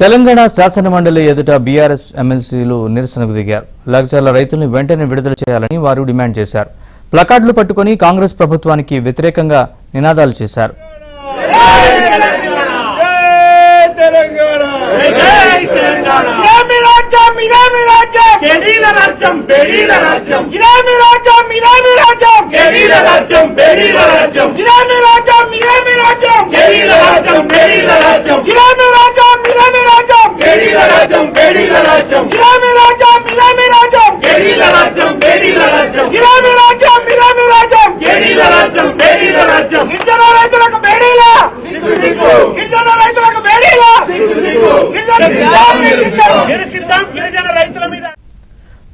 తెలంగాణ శాసనమండలి ఎదుట బీఆర్ఎస్ ఎమ్మెల్సీలు నిరసనకు దిగారు. లగ్జర్ల రైతుల్ని వెంటనే విడుదల చేయాలని వారు డిమాండ్ చేశారు. ప్లకార్డులు పట్టుకుని కాంగ్రెస్ ప్రభుత్వానికి వ్యతిరేకంగా నినాదాలు చేశారు.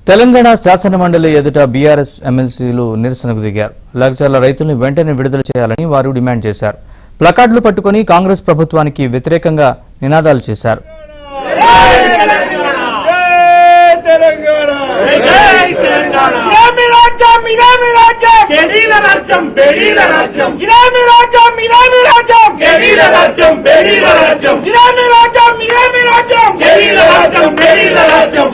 తెలంగాణ శాసనమండలి ఎదుట బీఆర్ఎస్ ఎమ్మెల్సీలు నిరసనకు దిగారు. లగ్జర్ల రైతుల్ని వెంటనే విడుదల చేయాలని వారు డిమాండ్ చేశారు. ప్లకార్డులు పట్టుకుని కాంగ్రెస్ ప్రభుత్వానికి వ్యతిరేకంగా నినాదాలు చేశారు. రాజ్యం